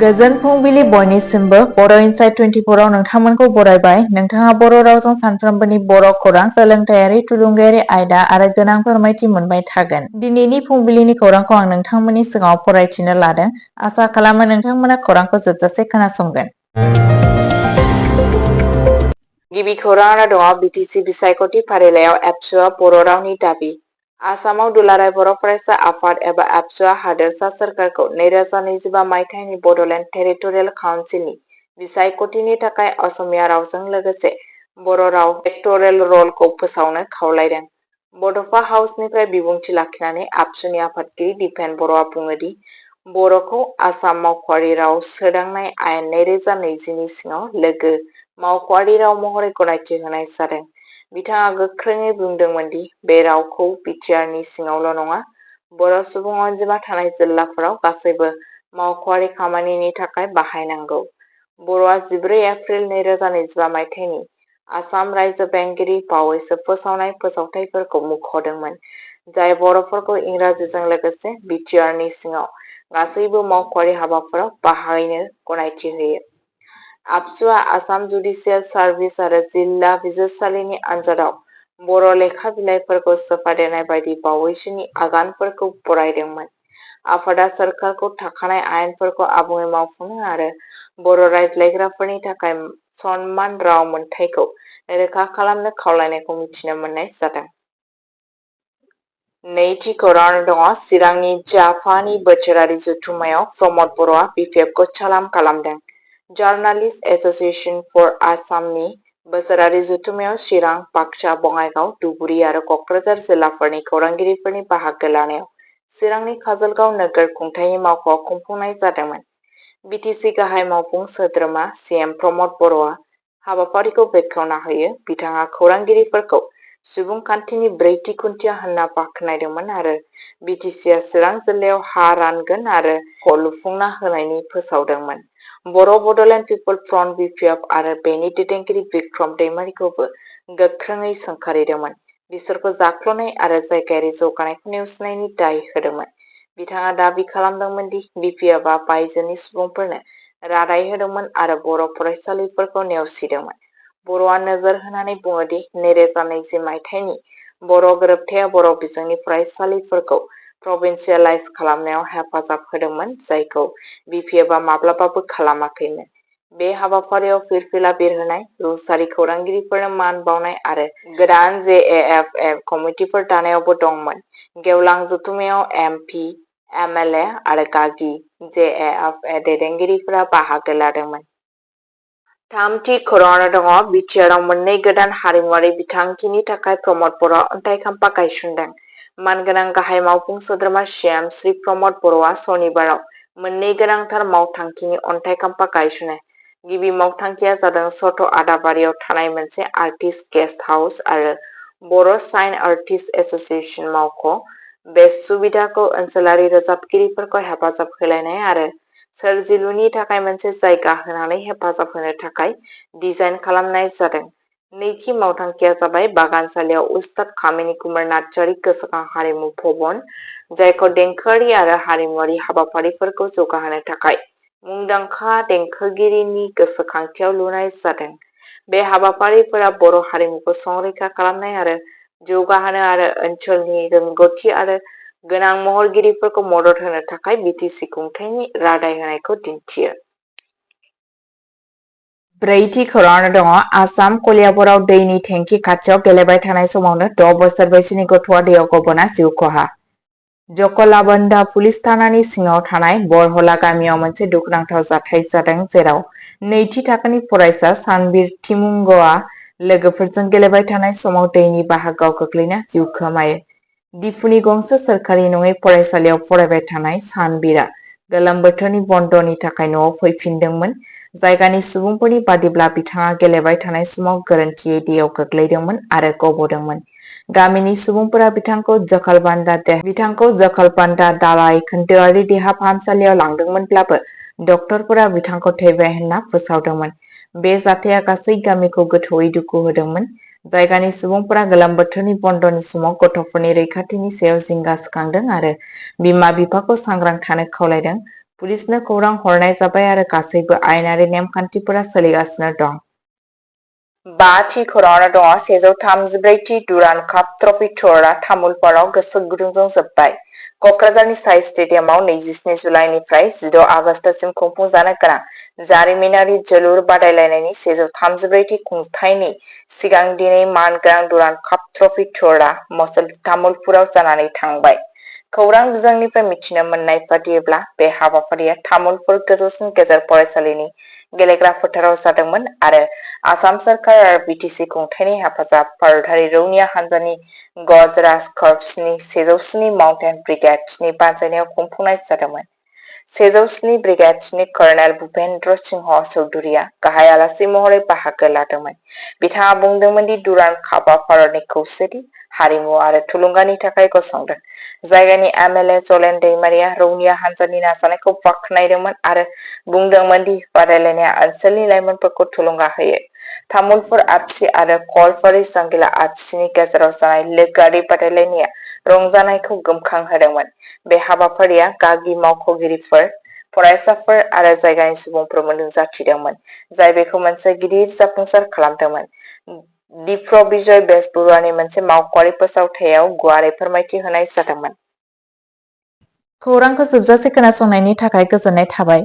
गोजोन फुंबिलि बयनिसिमबो बर' इनसाइट 24 आव नोंथांमोनखौ बरायबाय। नोंथाङा बर' रावजों सानफ्रोमबोनि बर' खौरां, सोलोंथायारि, थुलुंगायारि आयदा आरो गोनां फोरमायथि मोनबाय थागोन। दिनैनि फुंबिलिनि खौरांखौ आं नोंथांमोननि सिगाङाव फरायथिनो लादों। आसा खालामो नोंथांमोना खौरांखौ जोबजासे खोनासंगोन। गिबि खौराङानो दङ बिटिसि बिसायख'थि फारिलाइयाव एबसुआ बर' रावनि दाबि। आसामाव दुलाराय बर' फरायसा आफाद एबा एबसुआ हादोरसा सोरखारखौ 2025 मायथाइनि बड'लेण्ड टेरिटरियेल काउन्सिलनि बिसायख'थिनि थाखाय असमिया रावजों लोगोसे बर' राव इलेक्ट'रेल रलखौ फोसावनो खावलायदों। बड'फा हाउसनिफ्राय बिबुंथि लाखिनानै आबसुनि आफादगिरि दिपेन बर'आ बुङो दि बर'खौ आसाम मावख'आरि राव सोदांनाय आयेन 2020 नि सिङाव लोगो मावख'आरि राव महरै गनायथि होनाय जादों। बिथाङा गोख्रोङै बुंदोंमोन दि बे रावखौ बिटिआरनि सिङावल' नङा, बर' सुबुं अनजिमा थानाय जिल्लाफोराव गासैबो मावख'आरि खामानिनि थाखाय बाहायनांगौ। बर'आ 14 एप्रिल 2025 मायथाइनि आसाम रायजो बेंगिरि बावैसो फोसावनाय फोसावथायफोरखौ मुंख'दोंमोन, जाय बर'फोरखौ इंराजिजों लोगोसे बिटिआरनि सिङाव गासैबो मावख'आरि हाबाफोराव बाहायनो गनायथि होयो। आबसुआ आसाम जुडिसियेल सार्भिस आरो जिल्ला बिजिरसालिनि आनजादाव बर' लेखा बिलाइफोरखौ सोफादेरनाय बायदि बावैसोनि आगानफोरखौ बरायदोंमोन। आफादा सोरखारखौ थाखानाय आयेनफोरखौ आबुङै मावफुंनो आरो बर' रायज्लायग्राफोरनि थाखाय सनमान राव मोनथायखौ रोखा खालामनो खावलायनायखौ मिथिनो मोननाय जादों। नैथि खौराङाव दङ चिरांनि जाफानि बोसोरारि जथुम्मायाव प्रमद बर'आ बिपिएफखौ सालाम खालामदों। जार्नालिस्ट एस'सिएशन फर आसामनि बोसोरारि जथुम्मायाव चिरां, बाक्सा, बङाइगाव, धुबुरी आरो क'क्राझार जिल्लाफोरनि खौरांगिरिफोरनि बाहागो लानायाव चिरांनि काजलगाव नोगोर खुंथायनि मावख'आव खुंफुंनाय जादोंमोन। बिटिसि गाहाय मावफुं सोद्रोमा सिएम प्रमद बर'आ हाबाफारिखौ बेखेवना होयो। बिथाङा खौरांगिरिफोरखौ सुबुंखान्थिनि ब्रैथि खुन्थिया होनना बाख्नायदोंमोन आरो बिटिसिआ चिरां जिल्लायाव हा रानगोन आरो ख' लुफुंना होनायनि फोसावदोंमोन। बर' बड'लेण्ड पिपल फ्रन्ट बिपिएफ आरो बेनि दैदेनगिरि बिक्रम दैमारिखौबो गोख्रोङै सोंखारिदोंमोन। बिसोरखौ जाख्ल'नाय आरो जायगायारि जौगानायखौ नेवसिनायनि दाय होदोंमोन। बिथाङा दाबि खालामदोंमोन दि बिपिएफआ बायजोनि सुबुंफोरनो रादाय होदोंमोन आरो बर' फरायसालिफोरखौ नेवसिदोंमोन। बर'आ नोजोर होनानै बुङो दि 2020 मायथाइनि बर' गोरोबथाया बर' बिजोंनि फरायसालिफोरखौ प्रभिन्सियेलाइज खालामनायाव हेफाजाब होदोंमोन, जायखौ बिपिएफआ माब्लाबाबो खालामाखैमोन। बे हाबाफारियाव फिरफिला बिरहोनाय, रुंसारि खौरांगिरिफोरनो मान बावनाय आरो गोदान जेएएफए कमिटिफोर दानायावबो दंमोन। गेवलां जथुम्मायाव एमपि, एमएलए आरो गागि जेएएफए दैदेनगिरिफोरा बाहागो लादोंमोन। थामथि खौराङाव दङ बिटिआरआव मोननै गोदान हारिमुआरि बिथांखिनि थाखाय प्रमद बर'आ अन्थाइ खाम्फा गायसनदों। मानगोनां गाहाय मावफुं सोद्रोमा सिएम श्री प्रमद बर'आ सनिबाराव मोननै गोनांथार मावथांखिनि अन्थाइ खाम्फा गायसनो। गिबि मावथांखिया जादों सथ' आदाबारियाव थानाय मोनसे आर्टिस्ट गेस्ट हाउस आरो बर' साइन आर्टिस्ट एस'सिएशन मावख'। बे सुबिदाखौ ओनसोलारि रोजाबगिरिफोरखौ हेफाजाब होलायनाय आरो सोरजिलुनि थाखाय मोनसे जायगा होनानै हेफाजाब होनो थाखाय डिजाइन खालामनाय जादों। नैथि मावथांखिया जाबाय बागानसालियाव उस्ताद कामिनी कुमार नार्जारी गोसोखां हारिमु भवन, जायखौ देंखोआरि आरो हारिमुआरि हाबाफारिफोरखौ जौगाहोनो थाखाय मुंदांखा देंखोगिरिनि गोसोखांथियाव लुनाय जादों। बे हाबाफारिफोरा बर' हारिमुखौ संरैखा खालामनाय आरो जौगाहोनो आरो ओनसोलनि रोंग'थि आरो गोनां महरगिरिफोरखौ मदद होनो थाखाय बिटिसि खुंथायनि रादाय होनायखौ दिन्थियो। ब्रैथि खौराङाव दङ आसाम कलियाबराव दैनि टेंकि खाथियाव गेलेबाय थानाय समावनो 6 बोसोर बैसोनि गथ'आ दैयाव गब'ना जिउ खहा। जकलाबन्दा पुलिस थानानि सिङाव थानाय बरहला गामियाव मोनसे दुखुनांथाव जाथाय जादों, जेराव नैथि थाखोनि फरायसा सानबीर थिमुंगआ लोगोफोरजों गेलेबाय थानाय समाव दैनि बाहागोआव गोग्लैना जिउ खोमायो। दिफुनि गंसे सोरखारि नङै फरायसालियाव फरायबाय थानाय सानबीरआ गोलोम बोथोरनि बन्दनि थाखाय न'आव फैफिनदोंमोन। जायगानि सुबुंफोरनि बादिब्ला बिथाङा गेलेबाय थानाय समाव गोरोन्थियै दैयाव गोग्लैदोंमोन आरो गब'दोंमोन। गामिनि सुबुंफोरा बिथांखौ जकालबान्दा दालाइ खोन्दोआरि देहा फाहामसालियाव लांदोंमोनब्लाबो डक्टरफोरा बिथांखौ थैबाय होनना फोसावदोंमोन। बे जाथाया गासै गामिखौ गोथौयै दुखु होदोंमोन। जायगानि सुबुंफोरा गोलोम बोथोरनि बन्दनि समाव गथ'फोरनि रैखाथिनि सायाव जिंगा सिखांदों आरो बिमा-बिफाखौ सांग्रां थानो खावलायदों। पुलिसनो खौरां हरनाय जाबाय आरो गासैबो आयेनारि नेमखान्थिफोरा सोलिगासिनो दं। बाथि खौराङावनो दङ 134थि दुरान्ड काप ट्रफी टुरआ तामुलपुराव गोसो गुदुंजों जोब्बाय। क'क्राझारनि साइ स्टेडियामाव 27 जुलाइनिफ्राय 16 आगस्तसिम खुंफुंजानो गोनां जारिमिनारि जोलुर बादायलायनायनि 134थि खुंथायनि सिगां दिनै मानगोनां दुरान्ड काप ट्रफी टुरआ तामुलपुराव जानानै थांबाय। खौरां बिजोंनिफ्राय मिथिनो मोननाय बादिब्ला बे हाबाफारिया तामुलपुर गोजौसिन गेजेर फरायसालिनि गेलेग्रा फोथाराव जादोंमोन आरो आसाम सोरखार आरो बिटिसि खुंथायनि हेफाजाब भारतारि रौनिया हान्जानि गजराज कर्प्सनि 107 माउन्टेन ब्रिगेडनि बानजायनायाव खुंफुंनाय जादोंमोन। 107 ब्रिगेडनि कर्नेल भुपेन्द्र सिंह चौधुरीया गाहाय आलासि महरै बाहागो लादोंमोन। बिथाङा बुंदोंमोन दि दुरान्ड कापआ भारतनि खौसेथि, हारिमु आरो थुलुंगानि थाखाय गसंदों। जायगानि एमएलए जलेन दैमारिया रौनिया हान्जानि नाजानायखौ बाख्नायदोंमोन आरो बुंदोंमोन दि बादायलायनाया ओनसोलनि लाइमोनफोरखौ थुलुंगा होयो। तामुलपुर एफसि आरो कलपारि सांगिला एफसिनि गेजेराव जानाय लोगोआरि बादायलायनाया रंजानायखौ गोमखांहोदोंमोन। बे हाबाफारिया गागि मावख'गिरिफोर, फरायसाफोर आरो जायगानि सुबुंफोरजों नुजाथिदोंमोन, जाय बेखौ मोनसे गिदिर जाफुंसार खालामदोंमोन। दिप्र बिजय बेसबरुवानि मोनसे मावख'आरि फोसावथायाव गुवारै फोरमायथि होनाय जादोंमोन। खौरांखौ जोबजासे खोनासंनायनि थाखाय गोजोननाय थाबाय।